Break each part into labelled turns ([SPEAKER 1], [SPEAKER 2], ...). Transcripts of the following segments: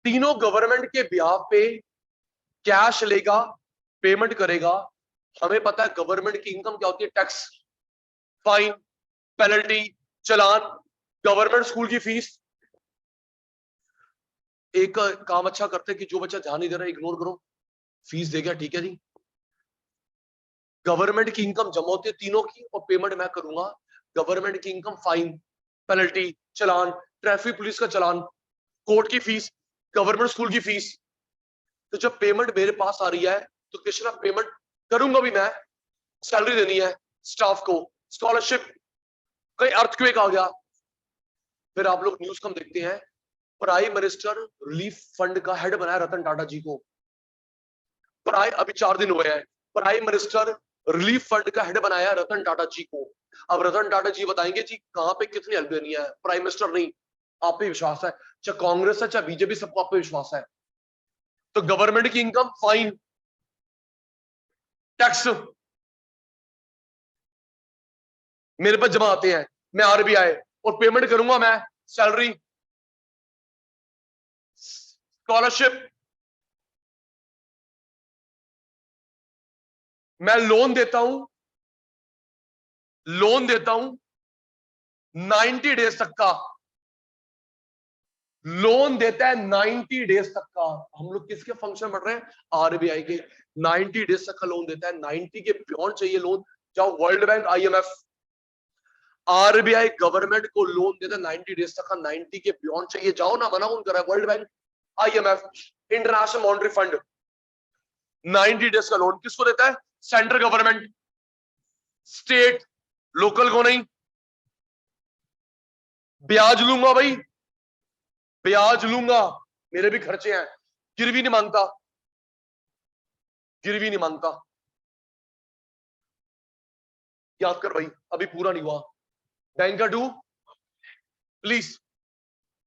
[SPEAKER 1] तीनों गवर्नमेंट के बिहाफ पे कैश लेगा, पेमेंट करेगा। हमें पता है गवर्नमेंट की इनकम क्या होती है, टैक्स, फाइन, पेनल्टी, चालान, गवर्नमेंट स्कूल की फीस। एक काम अच्छा करते कि जो बच्चा ध्यान नहीं दे रहा इग्नोर करो, फीस दे गया, ठीक है जी। गवर्नमेंट की इनकम जमा होती है तीनों की, और पेमेंट मैं करूंगा। गवर्नमेंट की इनकम फाइन, पेनल्टी, चालान, ट्रैफिक पुलिस का चालान, कोर्ट की फीस, गवर्नमेंट स्कूल की फीस। तो जब पेमेंट मेरे पास आ रही है तो कृष्णा पेमेंट करूंगा भी मैं, सैलरी देनी है स्टाफ को, स्कॉलरशिप, कहीं अर्थक्वेक आ गया। फिर आप लोग न्यूज कम देखते हैं, प्राइम मिनिस्टर रिलीफ फंड का हेड बनाया रतन टाटा जी को। अभी 4 दिन हुए हैं, प्राइम मिनिस्टर रिलीफ फंड का हेड बनाया रतन टाटा जी को। अब रतन टाटा जी बताएंगे जी कहां पे कितनी हेल्प देनी है, प्राइम मिनिस्टर नहीं, आप पे विश्वास है, चाहे कांग्रेस है चाहे बीजेपी, सबको आप पे विश्वास है। तो गवर्नमेंट की इनकम फाइन, टैक्स मेरे पास जमा आते हैं, मैं आरबीआई, और पेमेंट करूंगा मैं सैलरी, स्कॉलरशिप, मैं लोन देता हूं, 90 डेज तक का लोन देता है, 90 डेज तक का। हम लोग किसके फंक्शन पढ़ रहे हैं, आरबीआई के। 90 डेज तक का लोन देता है, 90 के बियॉन्ड चाहिए लोन, जाओ world bank, IMF. RBI government को लोन देता है 90 डेज तक का, 90 के बियॉन्ड चाहिए, जाओ ना, मना कौन कर रहा है, world bank, IMF, international monetary fund. 90 days का लोन किसको देता है, सेंट्रल गवर्नमेंट, स्टेट, लोकल को नहीं। ब्याज लूंगा भाई, ब्याज लूंगा, मेरे भी खर्चे हैं, गिरवी नहीं मांगता, गिरवी नहीं मांगता। याद कर भाई, अभी पूरा नहीं हुआ। बैंक का डू, प्लीज,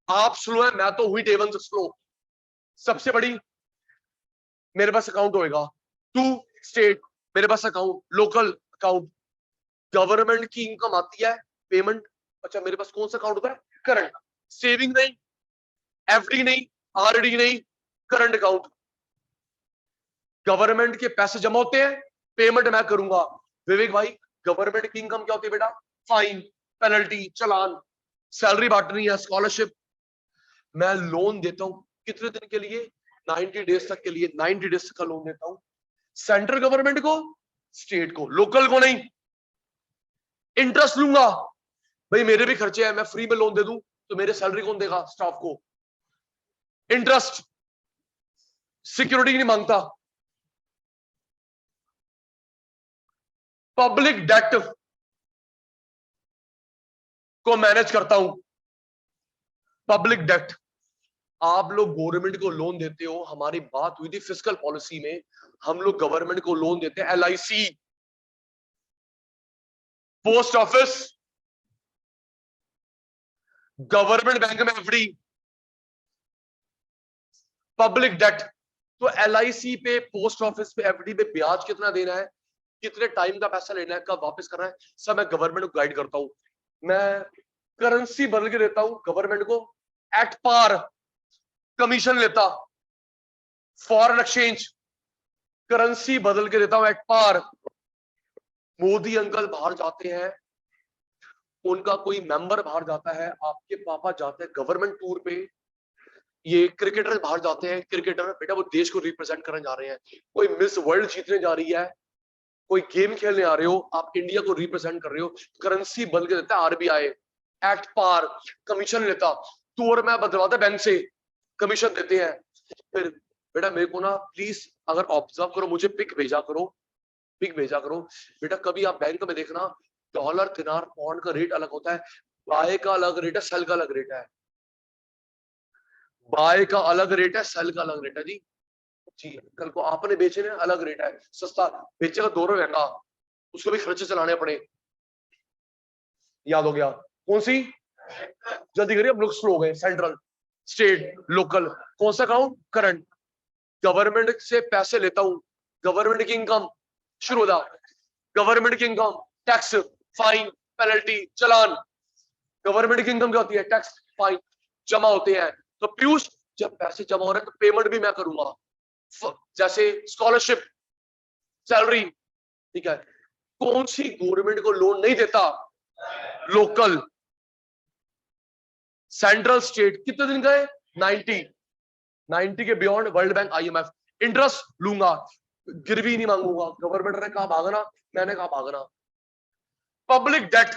[SPEAKER 1] आप स्लो है, मैं तो हुई डे वन से स्लो। सबसे बड़ी, मेरे पास अकाउंट होएगा, टू, स्टेट, मेरे पास अकाउंट, लोकल अकाउंट, गवर्नमेंट की इनकम आती है, पेमेंट। अच्छा मेरे पास कौन सा अकाउंट होता है, करंट, सेविंग नहीं, एफडी नहीं, आरडी नहीं, करंट अकाउंट। गवर्नमेंट के पैसे जमा होते हैं, पेमेंट मैं करूंगा। विवेक भाई, गवर्नमेंट की इनकम क्या होती है बेटा, फाइन, पेनल्टी, चालान, सैलरी बांटनी है, स्कॉलरशिप। मैं लोन देता हूं कितने दिन के लिए, 90 डेज तक के लिए, 90 डेज का लोन देता हूं, सेंट्रल गवर्नमेंट को, स्टेट को, लोकल को नहीं। इंटरेस्ट लूंगा भाई, मेरे भी खर्चे हैं, मैं फ्री में लोन दे दूं तो मेरे सैलरी कौन देगा, स्टाफ को। इंटरेस्ट, सिक्योरिटी नहीं मांगता। पब्लिक डेट को मैनेज करता हूं, पब्लिक डेट। आप लोग गवर्नमेंट को लोन देते हो, हमारी बात हुई थी फिस्कल पॉलिसी में, हम लोग गवर्नमेंट को लोन देते हैं, LIC, post office, government bank में एफडी, पब्लिक डेट। तो एलआईसी पे, पोस्ट ऑफिस पे, एफडी पे ब्याज कितना देना है, कितने टाइम का पैसा लेना है, कब वापस करना है, सब मैं गवर्नमेंट को गाइड करता हूं। मैं करेंसी बदल के देता हूं गवर्नमेंट को, एट पार, कमीशन लेता, फॉरेन एक्सचेंज, करेंसी बदल के देता हूं एट पार। मोदी अंकल बाहर जाते हैं, उनका कोई मेंबर बाहर जाता है, आपके पापा जाते हैं गवर्नमेंट टूर पे, ये क्रिकेटर बाहर जाते हैं, क्रिकेटर बेटा वो देश को रिप्रेजेंट करने जा रहे हैं, कोई मिस वर्ल्ड जीतने जा रही है, कोई गेम खेलने आ रहे हो, आप इंडिया को रिप्रेजेंट कर रहे हो, करेंसी बदल के देता है आरबीआई, एट पार, कमीशन लेता, तू और मैं बदलवाता बैंक से, कमीशन देते हैं। फिर बेटा मेरे को ना प्लीज, अगर ऑब्जर्व करो, मुझे पिक भेजा करो, पिक भेजा करो बेटा, कभी आप बैंक में देखना, डॉलर, दिनार, पौंड का रेट अलग होता है, बाय का अलग रेट है, सेल का अलग रेट है, बाय का अलग रेट है, सेल का अलग रेट है जी। जी, कल को आपने बेचने अलग रेट है, सस्ता बेचेगा 2 रुपए महंगा, उसको भी खर्चे चलाने पड़े। याद हो गया, कौन सी, जल्दी करिए, हम लोग स्लो हो गए। सेंट्रल, स्टेट, लोकल, कौन सा अकाउंट, करंट। गवर्नमेंट से पैसे लेता हूं, गवर्नमेंट की इनकम, शुरू होता, गवर्नमेंट की इनकम, टैक्स, फाइन, पेनल्टी, चालान। गवर्नमेंट की इनकम क्या होती है, टैक्स, फाइन, जमा होते हैं। तो पीयूष जब पैसे जमा हो रहे हैं तो पेमेंट भी मैं करूंगा, जैसे स्कॉलरशिप, सैलरी, ठीक है। कौन सी गवर्नमेंट को लोन नहीं देता? Local, central, state. कितने दिन गए? 90 के beyond world bank, IMF। Interest लूंगा, गिरवी नहीं मांगूंगा। गवर्नमेंट ने कहा भागना, मैंने कहा भागना। पब्लिक डेट,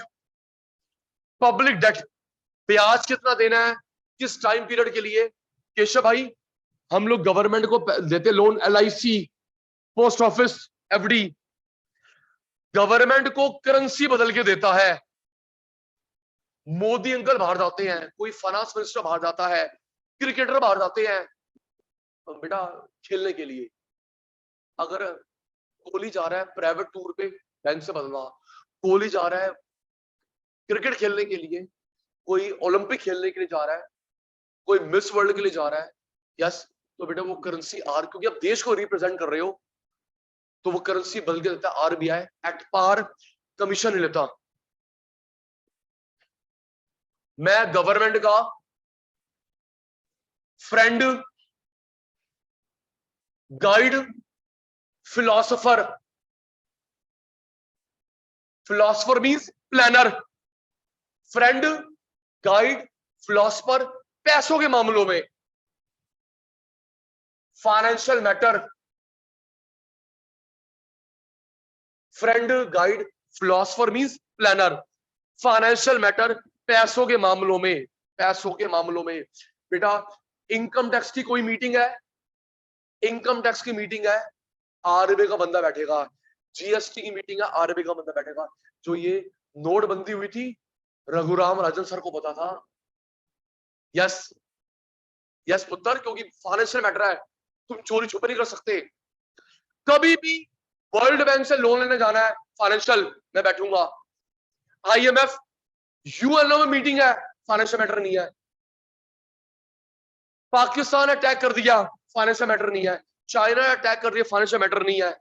[SPEAKER 1] पब्लिक डेट, ब्याज कितना देना है, किस टाइम पीरियड के लिए? केशव भाई, हम लोग गवर्नमेंट को देते loan, LIC, post office, FD। Government को करेंसी बदल के देता है। मोदी अंकल बाहर जाते हैं, कोई फाइनेंस मिनिस्टर बाहर जाता है, क्रिकेटर बाहर जाते हैं बेटा खेलने के लिए। अगर कोहली जा रहा है प्राइवेट टूर पे, बैंक से बदलवा। कोहली जा रहा है क्रिकेट खेलने के लिए, कोई ओलंपिक खेलने के लिए जा रहा है, कोई मिस वर्ल्ड के लिए जा रहा है, यस, तो बेटा वो करेंसी आर, क्योंकि आप देश को रिप्रेजेंट कर रहे हो, तो वो करेंसी बदल के देता है RBI एक्ट पार, कमीशन नहीं लेता। मैं गवर्नमेंट का friend, guide, philosopher. Philosopher means planner, friend, guide, philosopher, पैसों के मामलों में, financial matter, friend, guide, philosopher means planner, financial matter, पैसों के मामलों में, पैसों के मामलों में। बेटा इनकम टैक्स की कोई मीटिंग है, इनकम टैक्स की मीटिंग है, RBI का बंदा बैठेगा। GST की मीटिंग है, RBI का बंदा बैठेगा। जो ये नोटबंदी हुई थी, रघुराम राजन सर को पता था। यस, यस पुत्र, क्योंकि फाइनेंशियल मैटर है, तुम चोरी छुपे नहीं कर सकते। कभी भी वर्ल्ड बैंक से लोन लेने जाना है, फाइनेंशियल, मैं बैठूंगा। IMF, UNO में मीटिंग है, फाइनेंशियल मैटर नहीं है। पाकिस्तान अटैक कर दिया, फाइनेंशियल मैटर नहीं है। चाइना अटैक कर दिया, फाइनेंशियल मैटर नहीं है।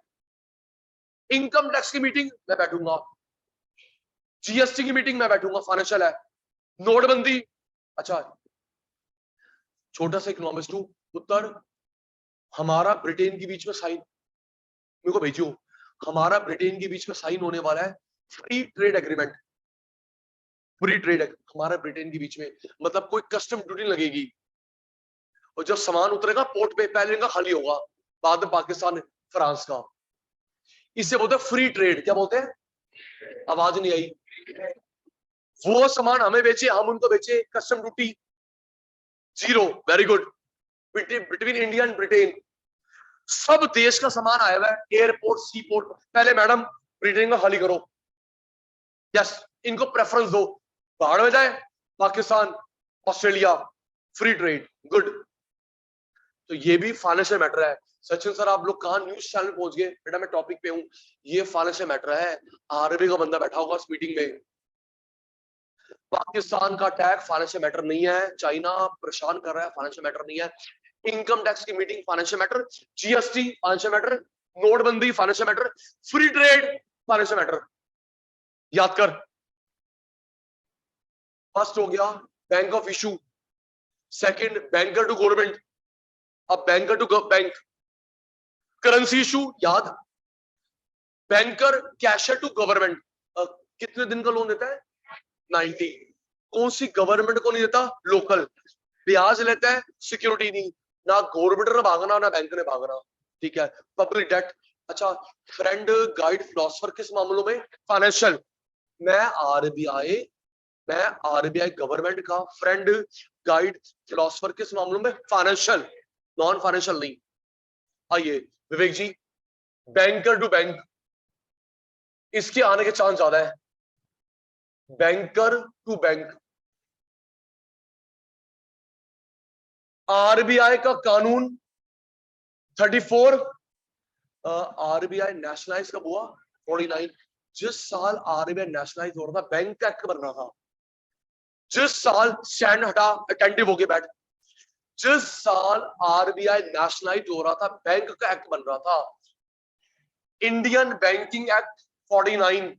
[SPEAKER 1] इनकम टैक्स की मीटिंग मैं बैठूंगा, GST की मीटिंग में बैठूंगा, फाइनेंशियल है। नोटबंदी, अच्छा छोटा सा इकोनॉमिस्ट हूं, उत्तर, हमारा ब्रिटेन के बीच में साइन, मेरे को भेजियो, हमारा ब्रिटेन के बीच में साइन होने वाला है free trade agreement. Free trade हमारा ब्रिटेन के बीच में, मतलब कोई कस्टम ड्यूटी लगेगी, और जब सामान उतरेगा पोर्ट पे, पहले इनका खाली होगा, बाद में पाकिस्तान, फ्रांस का। इसे बोलते हैं फ्री ट्रेड। क्या बोलते हैं? आवाज नहीं आई। वो सामान हमें बेचे, हम उनको बेचे, custom duty zero. Very good. Between India and Britain, सब देश का सामान आया हुआ है, एयरपोर्ट, सी पोर्ट। पहले मैडम ब्रिटेन का खाली करो, यस, इनको प्रेफरेंस दो, बाहर में जाए Pakistan, Australia, free trade, good. तो ये भी फाइनेंशियल मैटर है। सचिन सर आप लोग कहां न्यूज चैनल पहुंच गए? बेटा मैं टॉपिक पे हूं, ये फाइनेंशियल मैटर है। RBI का बंदा बैठा होगा इस मीटिंग में। पाकिस्तान का अटैक फाइनेंशियल मैटर नहीं है, चाइना परेशान कर रहा है, फाइनेंशियल मैटर नहीं है। इनकम टैक्स की meeting financial matter, GST financial matter, नोटबंदी financial matter, free trade financial matter. याद कर, फर्स्ट हो गया bank of issue, second banker to government, अब banker to bank. Currency issue याद, बैंकर कैशर टू गवर्नमेंट। कितने दिन का लोन देता है? 90। कौन सी गवर्नमेंट को नहीं देता? लोकल। ब्याज लेता है, सिक्योरिटी नहीं, ना गवर्नमेंट ने भागना ना बैंक ने भागना, ठीक है। पब्लिक डेट, अच्छा फ्रेंड, गाइड, फिलोसफर किस मामलों में? फाइनेंशियल। मैं RBI, मैं RBI गवर्नमेंट का फ्रेंड, गाइड, फिलोसफर किस मामलों में? फाइनेंशियल, नॉन फाइनेंशियल नहीं। आइए विवेक जी, बैंकर टू बैंक, इसके आने के चांस ज्यादा है। बैंकर टू बैंक, RBI का कानून 34, RBI नेशनलाइज कब हुआ? 49। जिस साल RBI नेशनलाइज हो रहा था, बैंक एक्ट बन रहा था। जिस साल, स्टैंड हटा, अटेंटिव होके बैठ, जिस साल RBI नेशनलाइज हो रहा था, बैंक का एक्ट बन रहा था, Indian banking act 49।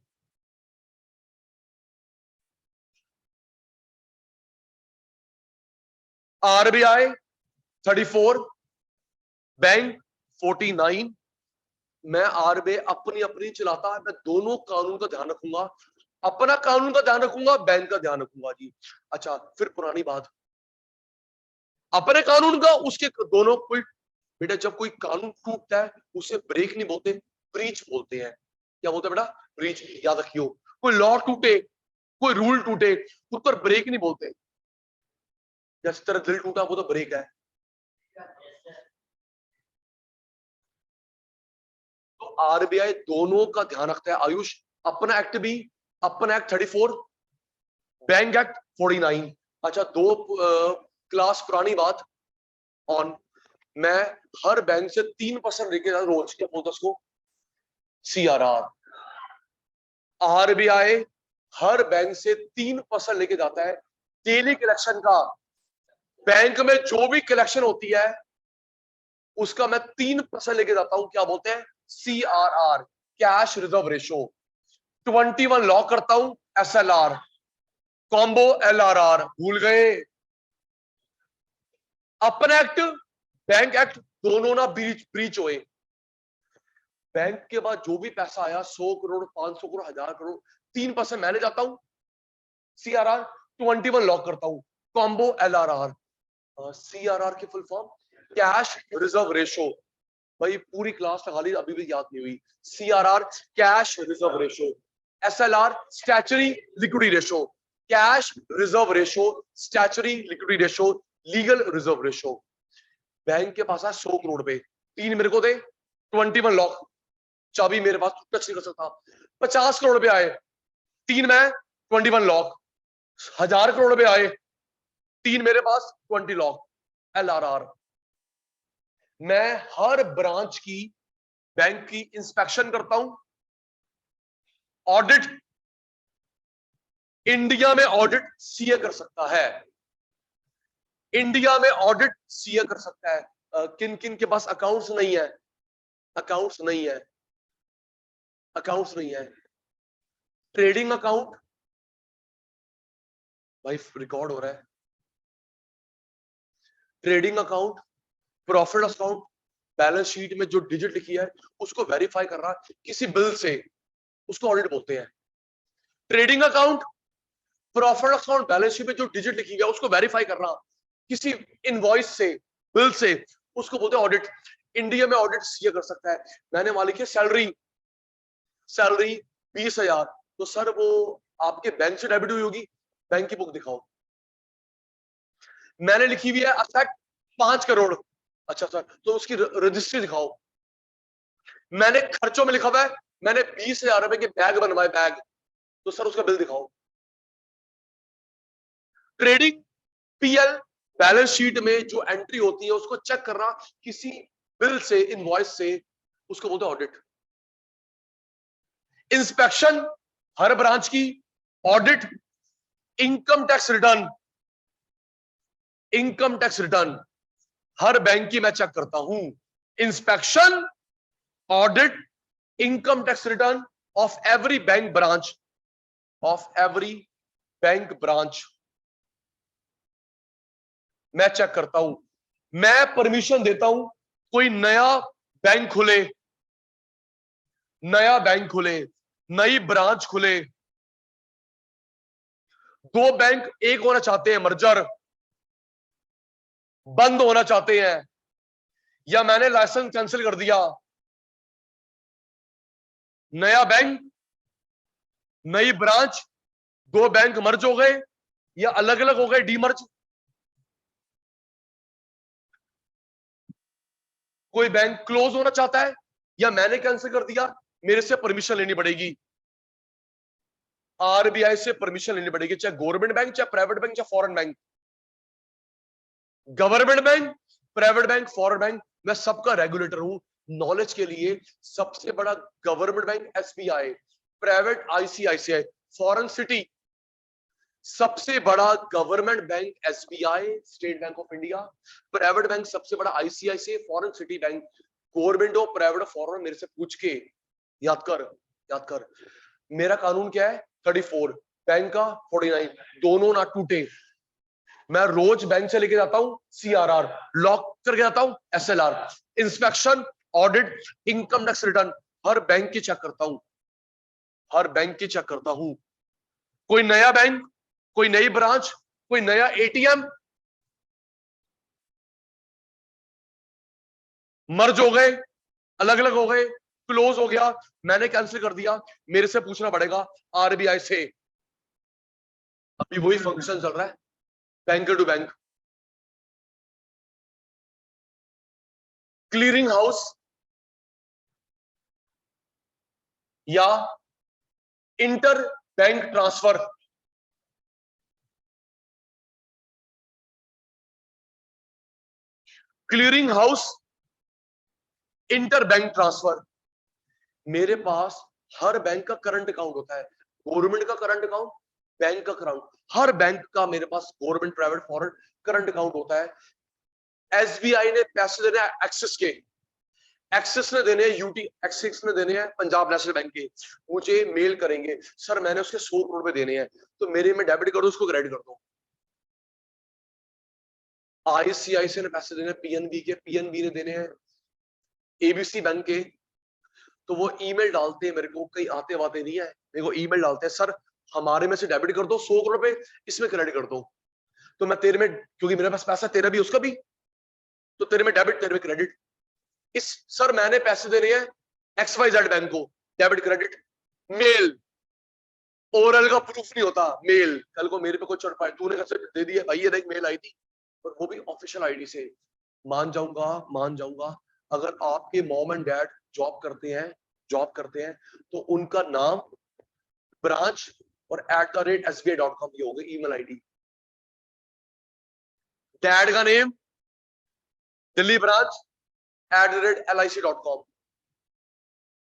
[SPEAKER 1] RBI 34, bank 49। मैं आरबीआई अपनी अपनी चलाता है, मैं दोनों कानून का ध्यान रखूंगा, अपना कानून का ध्यान रखूंगा, बैंक का ध्यान रखूंगा जी। अच्छा, फिर पुरानी बात, अपने कानून का, उसके दोनों कोई, बेटा जब कोई कानून टूटता है उसे ब्रेक नहीं बोलते, ब्रीच बोलते हैं। क्या बोलते हैं बेटा? ब्रीच। याद रखियो, कोई लॉ टूटे, कोई रूल टूटे, उस पर ब्रेक नहीं बोलते। जिस तरह दिल टूटा वो तो ब्रेक है। तो आरबीआई दोनों का ध्यान रखता है आयुष, अपना एक्ट भी, अपना एक्ट 34, बैंक एक्ट 49। अच्छा, दो क्लास पुरानी बात ऑन, मैं हर बैंक से 3% लेके जाता रोज, क्या बोलता उसको? सीआरआर। आरबीआई हर बैंक से 3% लेके जाता है डेली कलेक्शन का। बैंक में जो भी कलेक्शन होती है उसका मैं 3% लेके जाता हूं, क्या बोलते हैं? CRR, cash reserve ratio. 21 lock करता हूं, एसएलआर, कॉम्बो एलआरआर, भूल गए? अपना एक्ट, बैंक एक्ट, दोनों ना ब्रीच हुए। बैंक के बाद जो भी पैसा आया, 100 करोड़, 500 करोड़, 1000 करोड़, 3% मैंने जाता हूं सीआरआर, 21 लॉक करता हूं, कॉम्बो एलआरआर। सीआरआर की full form cash reserve ratio. भाई पूरी क्लास लगा ली, अभी भी याद नहीं हुई। CRR cash reserve ratio, SLR statutory liquidity ratio, cash reserve ratio, statutory liquidity ratio, legal reserve ratio. Bank के पास है 100 करोड़ पे, 3 मेरे को दे, 21 लॉक, चाबी मेरे पास, टच नहीं कर सकता। 50 करोड़ पे आए, 3 मैं, 21 लॉक। 1000 करोड़ पे आए, 3 मेरे पास, 20 लॉक, एलआरआर। मैं हर ब्रांच की, बैंक की इंस्पेक्शन करता हूं, ऑडिट। इंडिया में ऑडिट सीए कर सकता है, इंडिया में ऑडिट सीए कर सकता है। किन किन के पास अकाउंट्स नहीं है? अकाउंट्स नहीं है, अकाउंट्स नहीं है। ट्रेडिंग अकाउंट, भाई रिकॉर्ड हो रहा है। Trading account, profit account, balance sheet में जो डिजिट लिखी है उसको वेरीफाई कर रहा है किसी बिल से, उसको ऑडिट बोलते हैं। Trading account, profit account, balance sheet में जो डिजिट लिखी है उसको वेरीफाई कर रहा किसी इनवॉइस से, बिल से, उसको बोलते हैं ऑडिट। इंडिया में ऑडिट सीए कर सकता है। मैंने मान लिखी सैलरी, सैलरी 20,000, तो सर वो आपके बैंक से डेबिट हुई होगी, बैंक की बुक दिखाओ। मैंने लिखी हुई है असेट 5 करोड़, अच्छा सर तो उसकी रजिस्ट्री दिखाओ। मैंने खर्चों में लिखा हुआ है मैंने 20,000 रुपए के बैग बनवाए, बैग, तो सर उसका बिल दिखाओ। ट्रेडिंग, पीएल, बैलेंस शीट में जो एंट्री होती है उसको चेक करना किसी बिल से, इनवॉइस से, उसको बोलते हैं ऑडिट। इंस्पेक्शन हर ब्रांच की, audit, income tax return, income tax return हर बैंक की मैं चेक करता हूं। Inspection, audit, income tax return of every bank branch, of every bank branch मैं चेक करता हूं। मैं परमिशन देता हूं कोई नया बैंक खुले, नया बैंक खुले, नई ब्रांच खुले, 2 बैंक एक होना चाहते हैं, मर्जर, बंद होना चाहते हैं, या मैंने लाइसेंस कैंसिल कर दिया, नया बैंक, नई ब्रांच, 2 बैंक मर्ज हो गए या अलग अलग हो गए, डीमर्ज। कोई बैंक क्लोज होना चाहता है या मैंने कैंसिल कर दिया, मेरे से परमिशन लेनी पड़ेगी, आरबीआई से परमिशन लेनी पड़ेगी, चाहे गवर्नमेंट बैंक, चाहे प्राइवेट बैंक, चाहे foreign bank. Government bank, private bank, foreign bank, मैं सबका रेगुलेटर हूं। नॉलेज के लिए, सबसे बड़ा government bank SBI, private ICICI, foreign city. सबसे बड़ा government bank SBI, state bank of India. Private bank सबसे बड़ा ICICI, foreign city bank. Government हो, प्राइवेट हो, फॉरेन, मेरे से पूछ के याद कर, याद कर। मेरा कानून क्या है? 34, बैंक का 49, दोनों ना टूटे। मैं रोज बैंक से लेके जाता हूं CRR, लॉक करके जाता हूं SLR, inspection, audit, income tax return, हर बैंक की चेक करता हूं, हर बैंक की चेक करता हूं। कोई नया बैंक, कोई नई ब्रांच, कोई नया ATM मर्ज हो गए, अलग अलग हो गए, क्लोज हो गया, मैंने कैंसिल कर दिया, मेरे से पूछना पड़ेगा RBI से। अभी वही फंक्शन चल रहा है, bank to bank. Clearing house या inter bank transfer, clearing house, inter bank transfer. मेरे पास हर बैंक का करंट अकाउंट होता है, गवर्नमेंट का करंट अकाउंट, बैंक का करंट, हर बैंक का मेरे पास government, private, foreign current account होता है। SBI ने पैसे देने हैं एक्सिस के, एक्सिस ने देने हैं यूटी, एक्सिस ने देने हैं पंजाब नेशनल बैंक के, मुझे मेल करेंगे सर मैंने उसके 100 करोड़ रुपए देने हैं, तो मेरे में डेबिट कर दो, उसको क्रेडिट कर दो। ICICI ने पैसे देने हैं PNB के, PNB ने देने हैं ABC बैंक के, तो वो ईमेल डालते हैं मेरे को, कहीं आते वाते नहीं है, मेरे को ईमेल डालते हैं सर हमारे में से डेबिट कर दो 100 करोड़ रुपए, इसमें क्रेडिट कर दो, तो मैं तेरे में, क्योंकि मेरे पास पैसा तेरा भी उसका भी, तो तेरे में डेबिट तेरे में क्रेडिट। इस सर मैंने पैसे देने हैं XYZ बैंक को, डेबिट क्रेडिट, मेल, ओरल का प्रूफ नहीं होता, मेल, कल को मेरे पे कोई चढ़ पाए तूने कैसे दे दिया भाई, ये देख मेल आई थी, और वो भी ऑफिशियल आईडी से। मान जाऊंगा, मान जाऊंगा अगर आपके मॉम एंड डैड जॉब करते हैं, जॉब करते हैं, तो उनका नाम, ब्रांच और @sbi.com ये हो गई ईमेल आईडी। डैड का नेम दिल्ली ब्रांच @lic.com,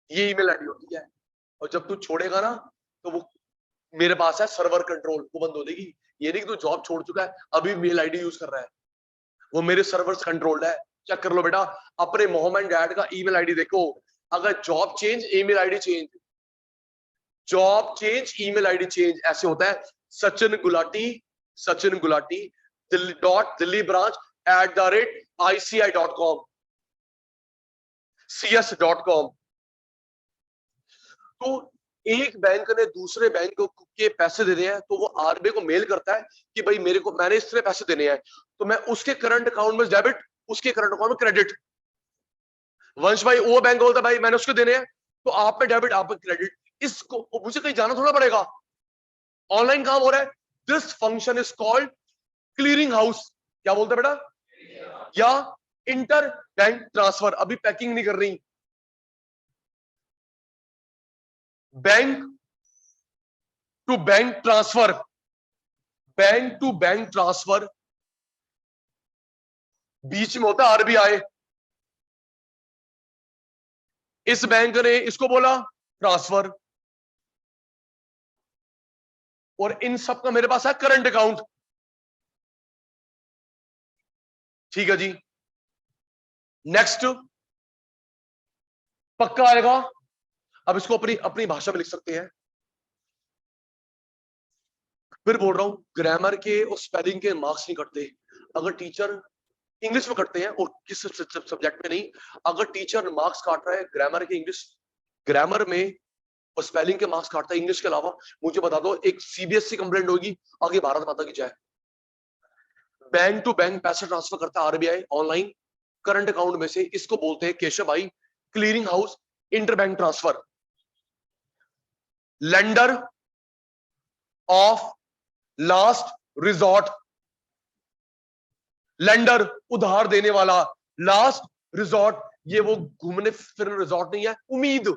[SPEAKER 1] ये ईमेल आईडी होती है। और जब तू छोड़ेगा ना, तो वो मेरे पास है सर्वर कंट्रोल, वो बंद हो जाएगी। ये नहीं कि तू जॉब छोड़ चुका है अभी मेल आईडी यूज कर रहा है, वो मेरे सर्वर्स कंट्रोल्ड है। चेक कर लो बेटा, अपने मॉम एंड डैड का ईमेल आईडी देखो, अगर job change email ID change, job change email ID change, ऐसे होता है। Sachin Gulati, Sachin Gulati Delhi branch @ICI.com, CS.com। तो एक बैंक ने दूसरे बैंक के पैसे देने हैं, तो वो RBI को मेल करता है कि भाई मेरे को, मैंने इस तरह पैसे देने हैं, तो मैं उसके करंट अकाउंट में डेबिट, उसके करंट अकाउंट में क्रेडिट। वंश भाई वो बैंक बोलता है भाई मैंने उसको देने हैं, तो आप पे डेबिट, आप पे क्रेडिट। इसको मुझे कहीं जाना थोड़ा पड़ेगा, ऑनलाइन काम हो रहा है। This function is called clearing house, क्या बोलते हैं बेटा, या इंटर बैंक ट्रांसफर। अभी पैकिंग नहीं कर रही, bank to bank transfer, bank to bank transfer बीच में होता है RBI। इस बैंक ने इसको बोला ट्रांसफर, और इन सब का मेरे पास है करंट अकाउंट। ठीक है जी, नेक्स्ट पक्का आएगा। अब इसको अपनी अपनी भाषा में लिख सकते हैं। फिर बोल रहा हूं, ग्रामर के और स्पेलिंग के मार्क्स नहीं कटते। अगर टीचर, इंग्लिश में कटते हैं और किस सब्जेक्ट में नहीं, अगर टीचर मार्क्स काट रहा है ग्रामर के, इंग्लिश ग्रामर में और स्पेलिंग के मार्क्स काटता है इंग्लिश के अलावा, मुझे बता दो एक CBSE कंप्लेंट होगी, आगे भारत माता की जय। बैंक टू बैंक पैसे ट्रांसफर करता है RBI ऑनलाइन करंट अकाउंट में से, इसको बोलते हैं केशव भाई clearing house, inter bank transfer. Lender of last resort, lender उधार देने वाला, लास्ट रिजॉर्ट ये वो घूमने फिरने रिजॉर्ट नहीं है, उम्मीद।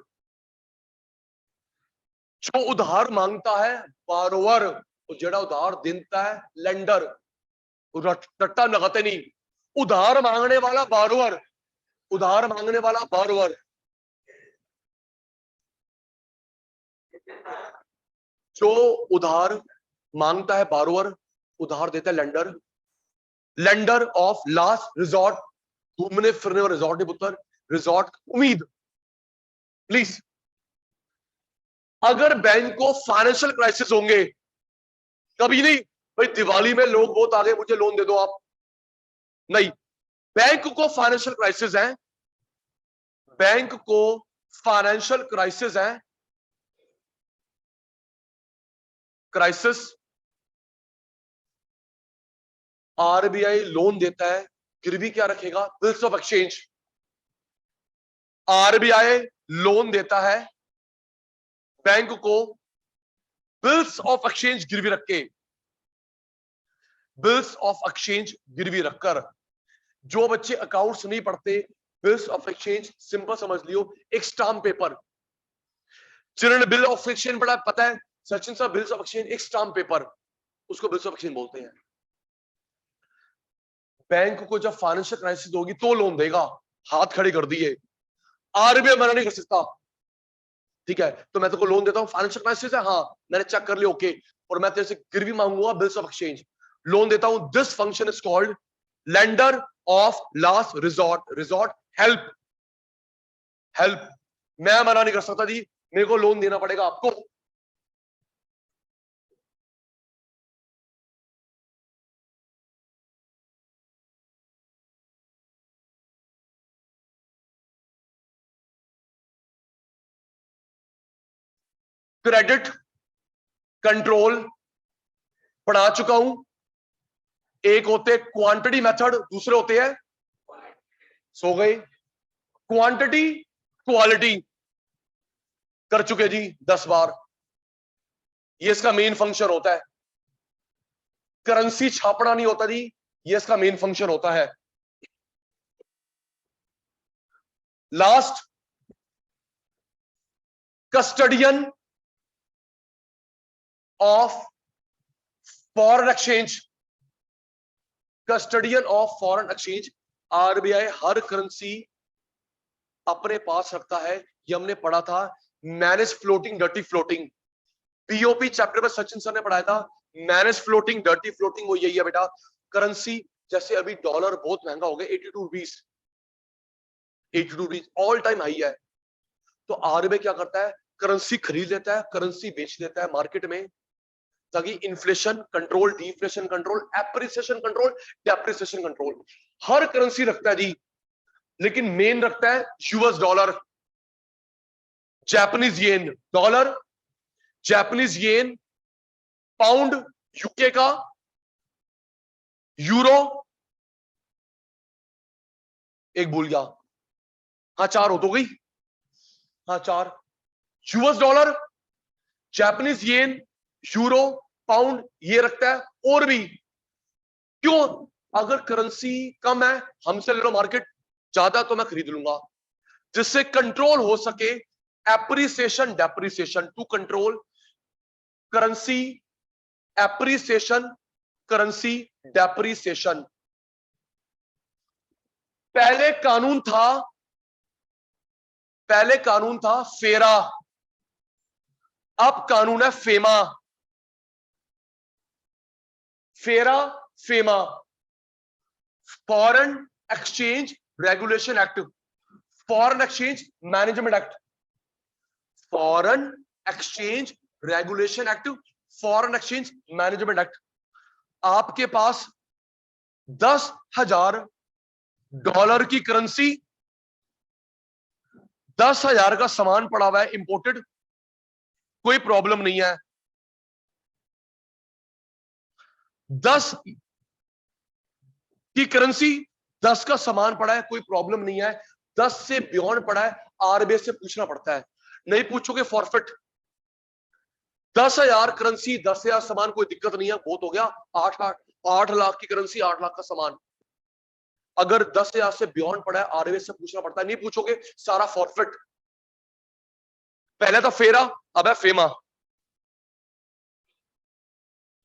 [SPEAKER 1] जो उधार मांगता है बारोवर, जेड़ा उधार देता है लेंडर, रट्टा लगाते नहीं, उधार मांगने वाला बारोवर, उधार मांगने वाला बारोवर। जो उधार मांगता है बारोवर, उधार देता है lender, lender of last resort, घूमने फिरने वाला रिजॉर्ट नहीं पुत्र, रिजॉर्ट उम्मीद। प्लीज, अगर बैंक को फाइनेंशियल क्राइसिस होंगे, कभी नहीं, भाई दिवाली में लोग बहुत आ गए, मुझे लोन दे दो आप, नहीं। बैंक को फाइनेंशियल क्राइसिस है, बैंक को फाइनेंशियल क्राइसिस है, क्राइसिस, आरबीआई लोन देता है, गिरवी क्या रखेगा? Bills of exchange. RBI loan देता है बैंक को बिल्स ऑफ एक्सचेंज गिरवी रख के, बिल्स ऑफ एक्सचेंज गिरवी रखकर। जो बच्चे अकाउंट्स नहीं पढ़ते, बिल्स ऑफ एक्सचेंज सिंपल समझ लियो, एक स्टाम्प पेपर। जिन्होंने बिल ऑफ एक्सचेंज पढ़ा पता है सचिन साहब, बिल्स ऑफ एक्सचेंज एक स्टाम्प पेपर, उसको बिल्स ऑफ एक्सचेंज बोलते हैं। बैंक को जब फाइनेंशियल क्राइसिस होगी तो लोन देगा, हाथ खड़े कर दिए, आरबीआई मना नहीं कर सकता। ठीक है, तो मैं तेरे को लोन देता हूं, फाइनेंशियल क्राइसिस है, हाँ मैंने चेक कर लिया, ओके, और मैं तेरे से गिरवी मांगूंगा बिल्स ऑफ एक्सचेंज, लोन देता हूं। This function is called lender of last resort. Resort help, help. मैं मना नहीं कर सकता जी, मेरे को लोन देना पड़ेगा आपको। क्रेडिट कंट्रोल पढ़ा चुका हूं, एक होते क्वांटिटी मेथड, दूसरे होते हैं, सो गए, क्वांटिटी क्वालिटी कर चुके जी 10 बार। ये इसका मेन फंक्शन होता है। करेंसी छापना नहीं होता जी, ये इसका मेन फंक्शन होता है। Last, custodian of foreign exchange, custodian of foreign exchange. RBI her currency अपने पास रखता है, ये हमने पढ़ा था, manage floating dirty floating, POP chapter में सचिन सर ने पढ़ाया था। मैनेज फ्लोटिंग डर्टी फ्लोटिंग वो यही है बेटा। करेंसी जैसे अभी डॉलर बहुत महंगा हो गया, 82 rupees, 82 rupees all time high है। तो आरबीआई क्या करता है, करेंसी खरीद लेता है, करेंसी बेच देता है मार्केट में, ताकि inflation control, deflation control, appreciation control, depreciation control, हर करेंसी रखता है जी। लेकिन मेन रखता है US dollar, Japanese yen, dollar, Japanese yen, pound UK का, यूरो, एक भूल गया, हाँ 4 हो तो गई, हाँ 4, यूएस डॉलर, जापानीज येन, यूरो, पाउंड, ये रखता है। और भी क्यों, अगर करेंसी कम है हमसे ले लो मार्केट, ज्यादा तो मैं खरीद लूंगा, जिससे कंट्रोल हो सके appreciation depreciation, to control currency appreciation, currency depreciation. पहले कानून था, पहले कानून था फेरा, अब कानून है फेमा। फेरा, FEMA, foreign exchange regulation act, foreign exchange management act, foreign exchange regulation act, foreign exchange management act. आपके पास 10,000 डॉलर की करेंसी, 10,000 का सामान पड़ा हुआ है इंपोर्टेड, कोई प्रॉब्लम नहीं है। 10 की करेंसी, 10 का सामान पड़ा है, कोई प्रॉब्लम नहीं है। 10 से बियॉन्ड पड़ा है, आरबीआई से पूछना पड़ता है, नहीं पूछोगे फॉरफिट। 10,000 करेंसी, 10,000 सामान, कोई दिक्कत नहीं है, बहुत हो गया। 8 लाख की करेंसी, 8 लाख का सामान, अगर 10,000 से बियॉन्ड पड़ा है आरबीआई से पूछना पड़ता है, नहीं पूछोगे सारा फॉरफिट। पहले था फेरा, अब है फेमा।